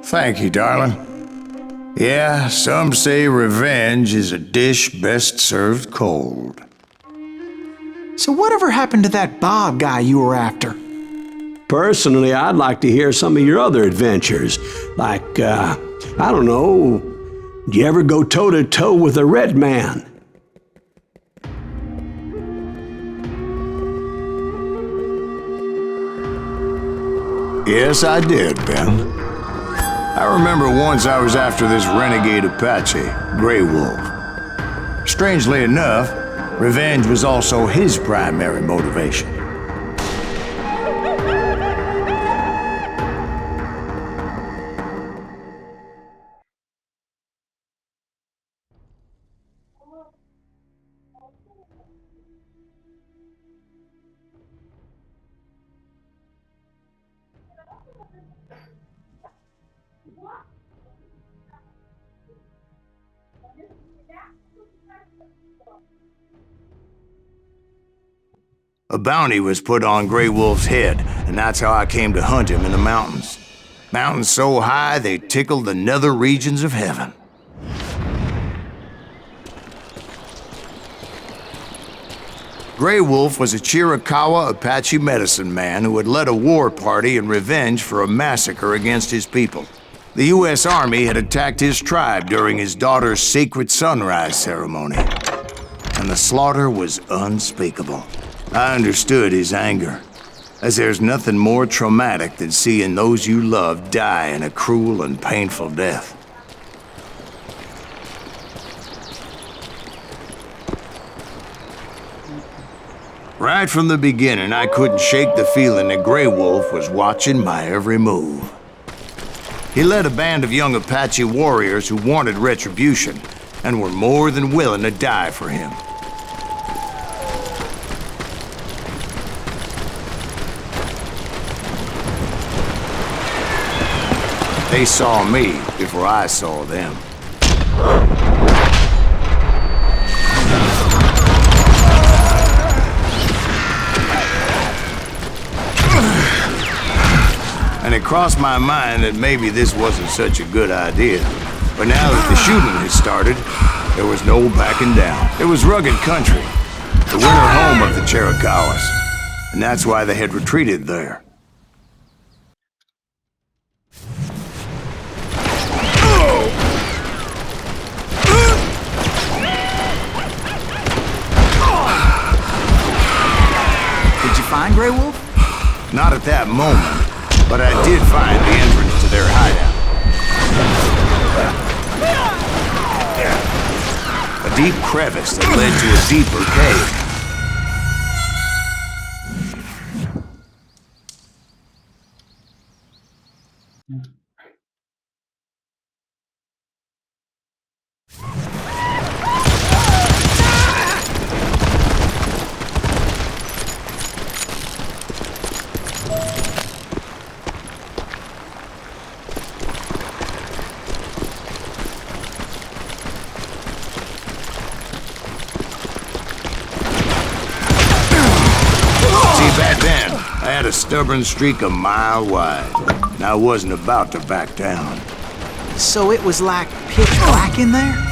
Thank you, darling. Yeah, some say revenge is a dish best served cold. So whatever happened to that Bob guy you were after? Personally, I'd like to hear some of your other adventures. Like, I don't know, did you ever go toe-to-toe with a red man? Yes, I did, Ben. I remember once I was after this renegade Apache, Grey Wolf. Strangely enough, revenge was also his primary motivation. A bounty was put on Grey Wolf's head, and that's how I came to hunt him in the mountains. Mountains so high they tickled the nether regions of heaven. Grey Wolf was a Chiricahua Apache medicine man who had led a war party in revenge for a massacre against his people. The U.S. Army had attacked his tribe during his daughter's sacred sunrise ceremony, and the slaughter was unspeakable. I understood his anger, as there's nothing more traumatic than seeing those you love die in a cruel and painful death. Right from the beginning, I couldn't shake the feeling that Grey Wolf was watching my every move. He led a band of young Apache warriors who wanted retribution and were more than willing to die for him. They saw me before I saw them. And it crossed my mind that maybe this wasn't such a good idea. But now that the shooting had started, there was no backing down. It was rugged country, the winter home of the Chiricahuas, and that's why they had retreated there. Find Grey Wolf? Not at that moment, but I did find the entrance to their hideout. A deep crevice that led to a deeper cave. Back then, I had a stubborn streak a mile wide, and I wasn't about to back down. So it was like pitch black in there?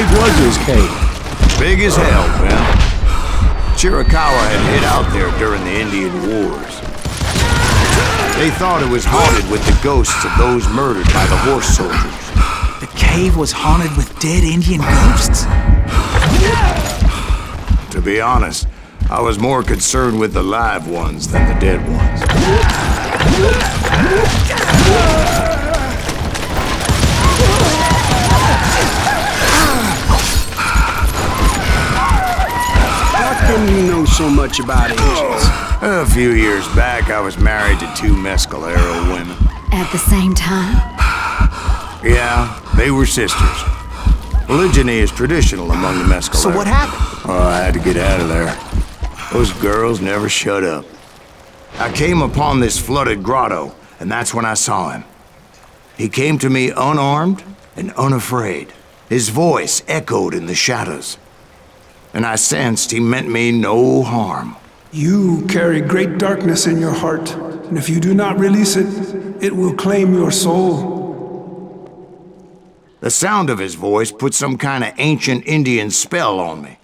Was his cave? Big as hell, man. Chiricahua had hid out there during the Indian Wars. They thought it was haunted with the ghosts of those murdered by the horse soldiers. The cave was haunted with dead Indian ghosts? To be honest, I was more concerned with the live ones than the dead ones. How come you know so much about Indians? A few years back, I was married to 2 Mescalero women. At the same time? Yeah, they were sisters. Polygyny is traditional among the Mescalero. So what happened? Oh, I had to get out of there. Those girls never shut up. I came upon this flooded grotto, and that's when I saw him. He came to me unarmed and unafraid. His voice echoed in the shadows, and I sensed he meant me no harm. You carry great darkness in your heart, and if you do not release it, it will claim your soul. The sound of his voice put some kind of ancient Indian spell on me.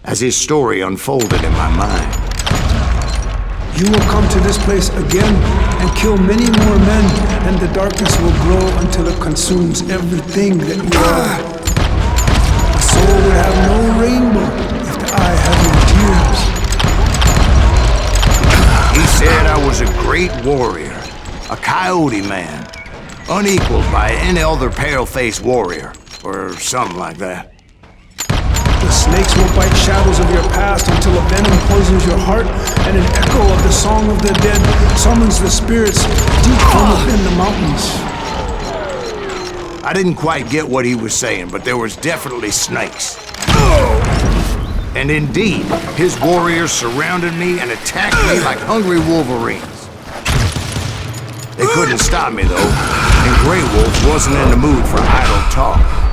As his story unfolded in my mind, You will come to this place again and kill many more men, and the darkness will grow until it consumes everything that you are. The soul would have no rainbow if the eye had no tears. he said I was a great warrior, a coyote man, unequaled by any other pale-faced warrior, or something like that. The snakes will bite shadows of your past until a venom poisons your heart, and an echo of the song of the dead summons the spirits deep from within the mountains. I didn't quite get what he was saying, but there was definitely snakes. And indeed, his warriors surrounded me and attacked me like hungry wolverines. They couldn't stop me, though, and Grey Wolf wasn't in the mood for idle talk.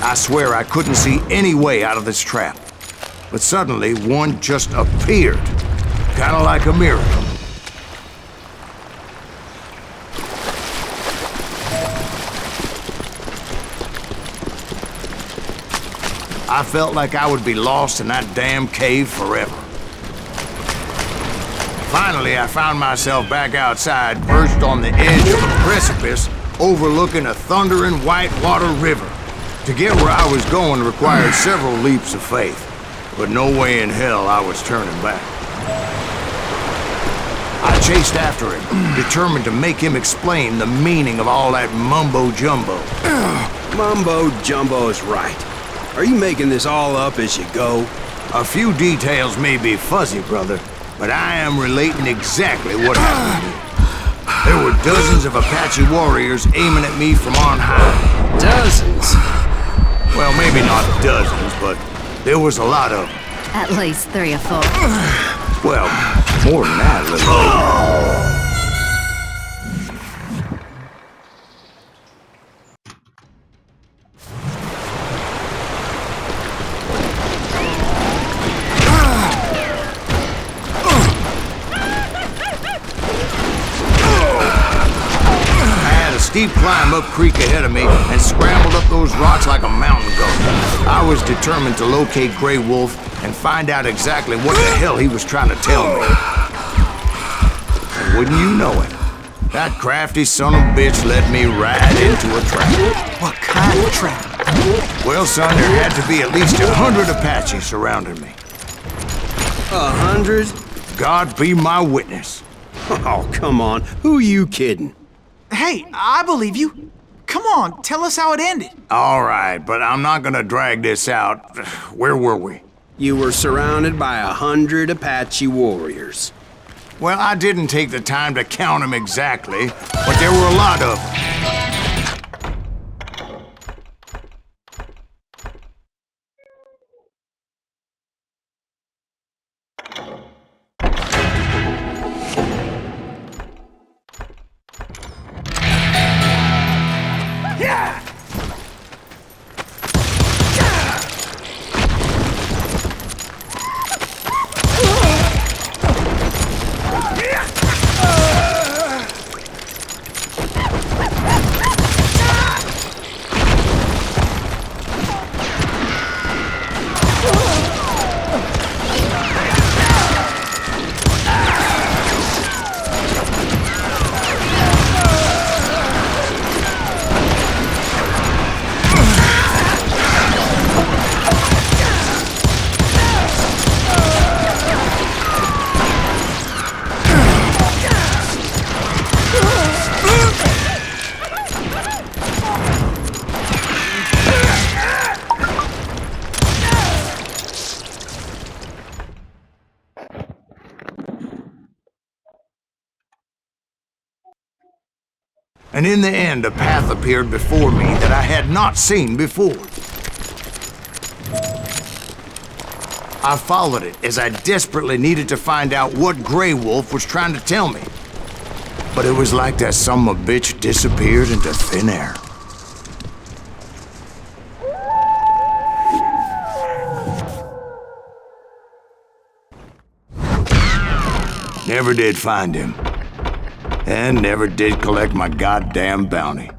I swear I couldn't see any way out of this trap. But suddenly, one just appeared. Kind of like a miracle. I felt like I would be lost in that damn cave forever. Finally, I found myself back outside, perched on the edge of a precipice, overlooking a thundering whitewater river. To get where I was going required several leaps of faith, but no way in hell I was turning back. I chased after him, determined to make him explain the meaning of all that mumbo-jumbo. Mumbo-jumbo is right. Are you making this all up as you go? A few details may be fuzzy, brother, but I am relating exactly what happened to me. There were dozens of Apache warriors aiming at me from on high. Dozens? Well, maybe not dozens, but there was a lot of them. At least 3 or 4. Well, more than that, little. Steep climb up creek ahead of me and scrambled up those rocks like a mountain goat. I was determined to locate Grey Wolf and find out exactly what the hell he was trying to tell me. And wouldn't you know it, that crafty son of a bitch led me right into a trap. What kind of trap? Well, son, there had to be at least 100 Apaches surrounding me. 100? God be my witness. Oh, come on. Who you kidding? Hey, I believe you. Come on, tell us how it ended. All right, but I'm not gonna drag this out. Where were we? You were surrounded by 100 Apache warriors. Well, I didn't take the time to count them exactly, but there were a lot of them. And in the end, a path appeared before me that I had not seen before. I followed it as I desperately needed to find out what Grey Wolf was trying to tell me. But it was like that son of a bitch disappeared into thin air. Never did find him. And never did collect my goddamn bounty.